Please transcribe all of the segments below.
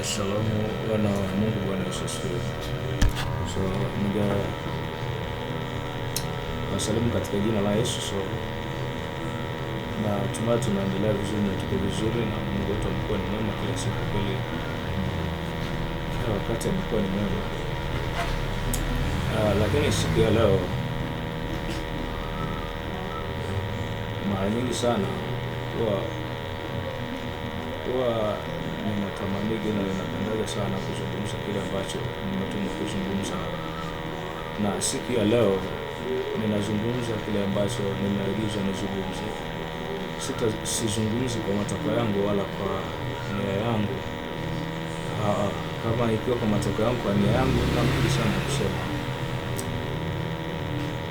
Shalom wana wa Mungu, Bwana Yesu asifiwe. So wasalimu katika jina la Yesu. So na tunaendelea vizuri na tuko vizuri, na Mungu wetu amekuwa ni mwema kila siku, kweli kila wakati amekuwa ni mwema. Lakini siku ya leo mara nyingi sana huwa ninatamanigi na ninapendaga sana kuzungumza kile ambacho nimetumwa kuzungumza, na siku ya leo ninazungumza kile ambacho nimeagizwa nizungumze. Sizungumzi kwa matakwa yangu wala kwa nia yangu. Kama ikiwa kwa matakwa yangu, kwa nia yangu, na mengi sana kusema,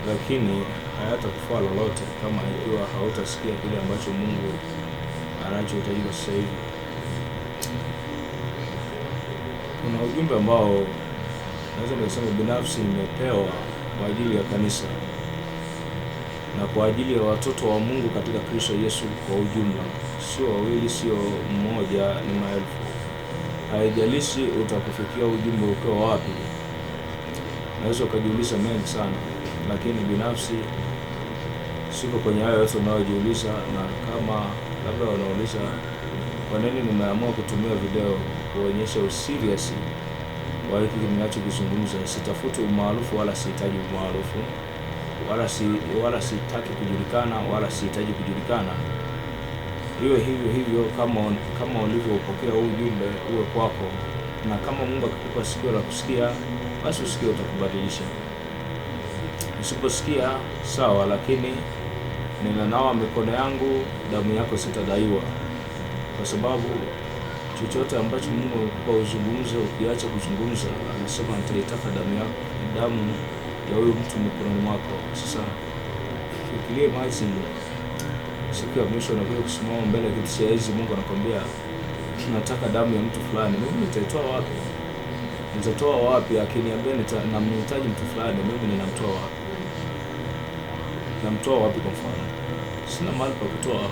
lakini hayatakufaa lolote kama ikiwa hautasikia kile ambacho Mungu anachohitaji sasa hivi. Kuna ujumbe ambao naweza kusema binafsi nimepewa kwa ajili ya kanisa na kwa ajili ya watoto wa Mungu katika Kristo Yesu kwa ujumla. Sio wawili, sio mmoja, ni maelfu. Haijalishi utakufikia ujumbe ukiwa wapi. Naweza ukajiuliza mengi sana, lakini binafsi siko kwenye hayo yote unayojiuliza. Na kama labda wanauliza kwa nini nimeamua kutumia video kuonyesha userious wa hiki ninachokizungumza, sitafuti umaarufu wala sihitaji umaarufu, wala sitaki kujulikana wala sihitaji kujulikana. Iwe hivyo kama ulivyopokea huu ujumbe uwe kwako, na kama Mungu akikupa sikio la kusikia, basi usikie, utakubadilisha. Usiposikia sawa, lakini ninanawa mikono yangu, damu yako sitadaiwa, kwa sababu chochote ambacho Mungu amekupa uzungumze, ukiacha kuzungumza, anasema nitaitaka damu ya huyo mtu mikononi mwako. Sasa fikirie maji, siku ya mwisho unakuja kusimama mbele ya kiti cha enzi, Mungu anakwambia tunataka damu ya mtu fulani. Mimi nitaitoa wapi? Nitatoa wapi? Akiniambia namhitaji mtu fulani, mimi ninamtoa wapi? Namtoa wapi? Kwa mfano sina mahali pa kutoa.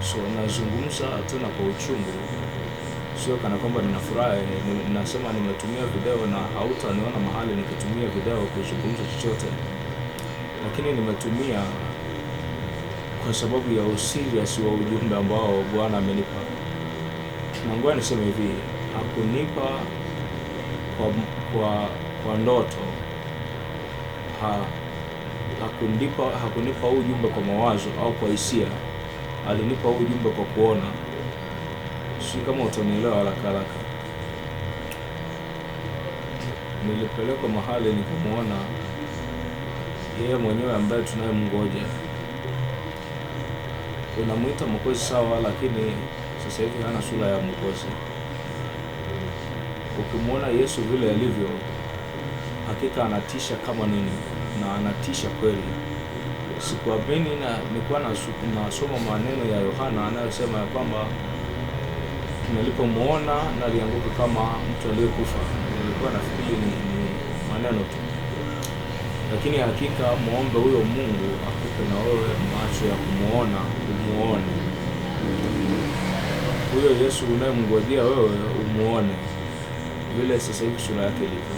So nazungumza tena kwa uchungu, sio kana kwamba ninafurahi. Ninasema nimetumia video na hautaniona mahali nikitumia video kuzungumza chochote, lakini nimetumia kwa sababu ya userious wa ujumbe ambao Bwana amenipa. Na ngoja niseme hivi, hakunipa kwa ndoto, hakunipa ujumbe kwa mawazo au kwa hisia. Alinipa ujumbe kwa kuona. Si kama utanielewa haraka. Nilipelekwa mahali nikamuona yeye mwenyewe ambaye tunayemngoja. Unamuita Mwokozi sawa, lakini sasa hivi hana sura ya Mwokozi. Ukimwona Yesu vile alivyo, hakika anatisha kama nini, na anatisha kweli. Sikuamini, na nilikuwa nasoma maneno ya Yohana anayosema ya kwamba nilipomuona nalianguka kama mtu aliyekufa. Nilikuwa nafikiri ni maneno tu, lakini hakika muombe huyo Mungu akupe na wewe macho ya kumuona, umuone huyo Yesu unayemngojea wewe, umuone vile sasa hivi sura yake ilivyo,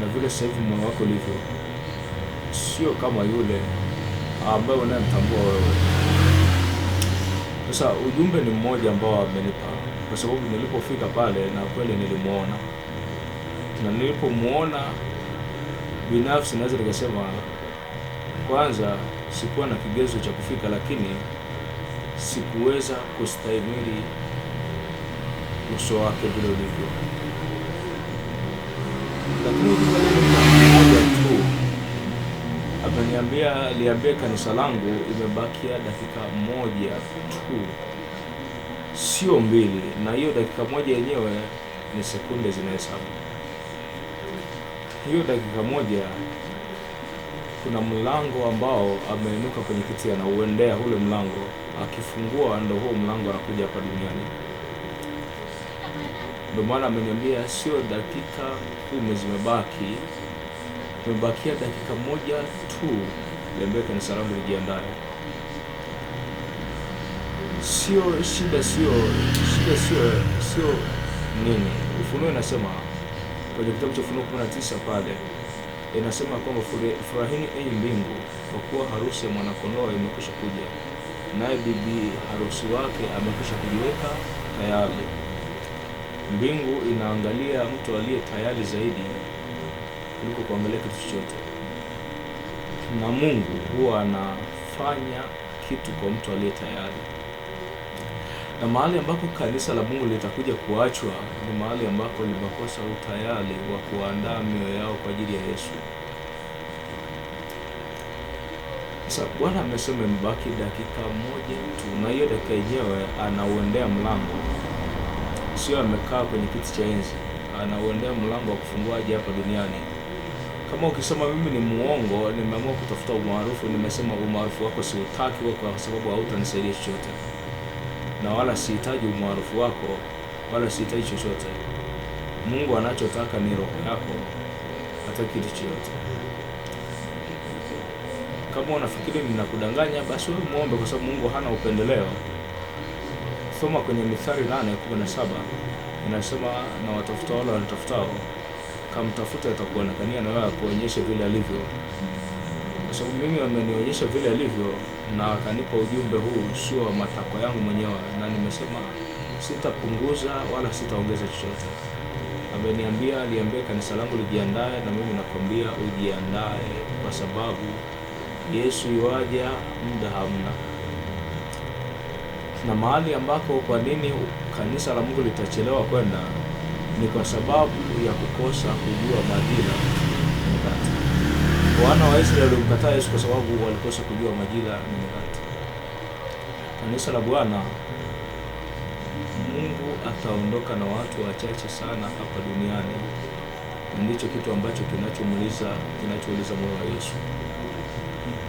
na vile sasa hivi moyo wako ulivyo. Sio kama yule ambaye unayemtambua wewe. Sasa ujumbe ni mmoja ambao amenipa, kwa sababu nilipofika pale na kweli nilimuona, na nilipomuona binafsi naweza nikasema, kwanza sikuwa na kigezo cha kufika, lakini sikuweza kustahimili uso wake vile ulivyo. Lakini mmoja tu liambie kanisa langu imebakia dakika moja tu, sio mbili, na hiyo dakika moja yenyewe ni sekunde zinahesabu. Hiyo dakika moja, kuna mlango ambao ameinuka kwenye kiti, anauendea ule mlango. Akifungua ndo huo mlango anakuja hapa duniani. Ndio maana ameniambia sio dakika 10 zimebaki, imebakia dakika moja tu. Liambie kanisa langu lijiandae. Shida sio nini? Ufunuo inasema kwenye kitabu cha Ufunuo 19 pale inasema kwamba furahini enyi mbingu, kwa kuwa harusi ya mwanakondoo imekwisha kuja, naye bibi harusi wake amekwisha kujiweka tayari. Mbingu inaangalia mtu aliye tayari zaidi kuliko kuangalia kitu chochote, na Mungu huwa anafanya kitu kwa mtu aliye tayari. Na mahali ambapo kanisa la Mungu litakuja kuachwa ni mahali ambapo limekosa utayari wa kuandaa mioyo yao kwa ajili ya Yesu. Sasa Bwana amesema imebaki dakika moja tu, na hiyo dakika yenyewe anauendea mlango, sio amekaa kwenye kiti cha enzi. Anauendea mlango wa kufungua aje hapa duniani. Kama ukisema mimi ni muongo, nimeamua kutafuta umaarufu, nimesema umaarufu wako siutaki kwa sababu hautanisaidia chochote, na wala sihitaji umaarufu wako, wala sihitaji chochote. Mungu anachotaka ni roho yako, hata kitu chochote. Kama unafikiri ninakudanganya, basi wewe muombe, kwa sababu Mungu hana upendeleo. Soma kwenye Mithali 8:17 inasema, na watafuta wale wanatafutao, kamtafuta atakuonekania na wewe akuonyeshe vile alivyo. Kwa sababu mimi amenionyesha vile alivyo na akanipa ujumbe huu, sio matakwa yangu mwenyewe, na nimesema sitapunguza wala sitaongeza chochote. Aliambia kanisa langu lijiandae, na mimi nakwambia ujiandae, kwa sababu Yesu yuaja, muda hamna. Na mahali ambako kwa nini kanisa la Mungu litachelewa kwenda ni kwa sababu ya kukosa kujua majira na nyakati. Wana wa Israeli walimkataa Yesu kwa sababu walikosa kujua majira na nyakati. Kanisa la Bwana, Mungu ataondoka na watu wachache sana hapa duniani. Ndicho kitu ambacho kinachouliza moyo wa Yesu.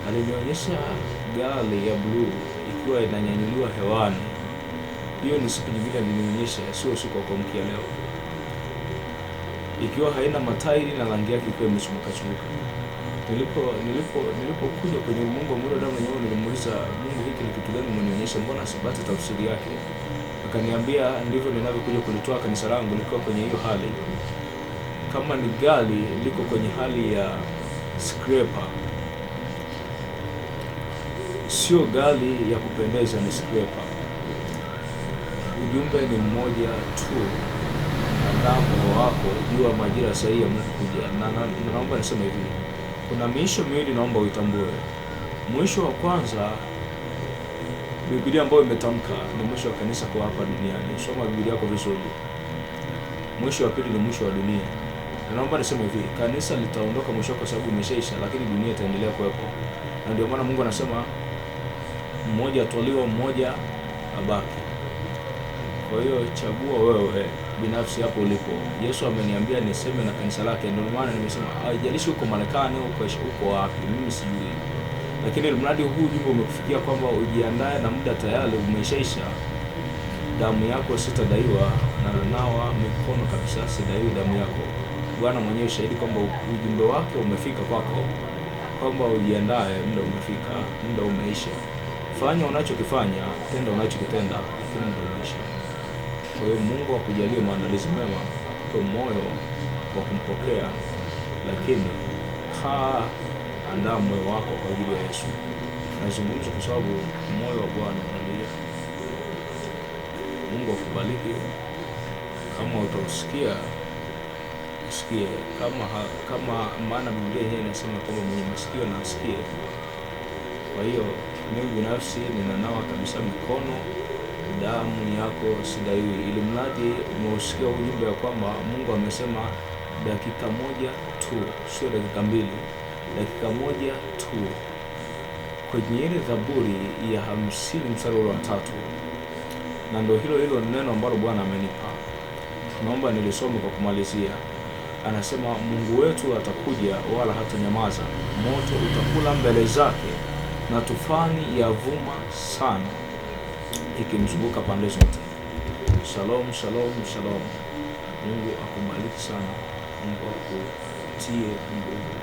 Alinionyesha gari ya bluu ikiwa inanyanyuliwa hewani. Hiyo ni siku nyingine alinionyesha, sio siku ya kuamkia leo, ikiwa haina matairi na rangi yake ikiwa imechumuka. Nilipokuja kwenye Mungu wa muda damu na nyama, nilimuuliza Mungu, hiki ni kitu gani umenionyesha, mbona sipati tafsiri yake? Akaniambia ndivyo ninavyokuja kulitoa kanisa langu likiwa kwenye hiyo hali. Kama ni gari liko kwenye hali ya scraper, sio gari ya kupendeza, ni scraper. Ujumbe ni mmoja tu, andaa moyo wako, jua majira sahihi ya Mungu kuja. Na naomba niseme hivi, kuna miisho miwili naomba uitambue. Mwisho wa kwanza, Biblia ambayo imetamka, ni mwisho wa kanisa kwa hapa duniani. Soma Biblia yako vizuri. Mwisho wa pili ni mwisho wa dunia. Na naomba niseme hivi, kanisa litaondoka mwisho kwa sababu imeshaisha, lakini dunia itaendelea kuwepo. Na ndio maana Mungu anasema mmoja atwaliwa, mmoja abaki. Kwa hiyo chagua wewe binafsi hapo ulipo. Yesu ameniambia niseme na kanisa lake, ndio maana nimesema haijalishi uko Marekani au uko wapi, mimi sijui. Lakini mradi huu ujumbe umekufikia kwamba ujiandae na muda tayari umeshaisha. Damu yako sitadaiwa, na nawa mikono kabisa, sidaiwi damu yako. Bwana mwenyewe shahidi kwamba ujumbe wake umefika kwako, kwamba ujiandae, muda umefika, muda umeisha. Fanya unachokifanya, tenda unachokitenda, lakini muda umeisha. Kwa hiyo Mungu akujalie maandalizi mema, kwa moyo wa kumpokea, lakini andaa moyo wako kwa ajili ya Yesu. Nazungumza kwa sababu moyo wa Bwana unalia. Mungu akubariki. Kama utausikia usikie, kama maana Biblia yenyewe inasema kwamba mwenye masikio na asikie. Kwa hiyo mimi binafsi ninanawa kabisa mikono, damu yako sidaiwi, ili mradi umeusikia ujumbe wa kwamba Mungu amesema dakika moja tu, sio dakika mbili, dakika moja tu. Kwenye ile Zaburi ya 50 mstari wa 3, na ndio hilo neno ambalo Bwana amenipa. Naomba nilisome kwa kumalizia. Anasema Mungu wetu atakuja wala hatanyamaza, moto utakula mbele zake, na tufani yavuma sana ikimzunguka pande zote. Shalom, shalom, shalom. Mungu akubariki sana. Mungu akutie nguvu.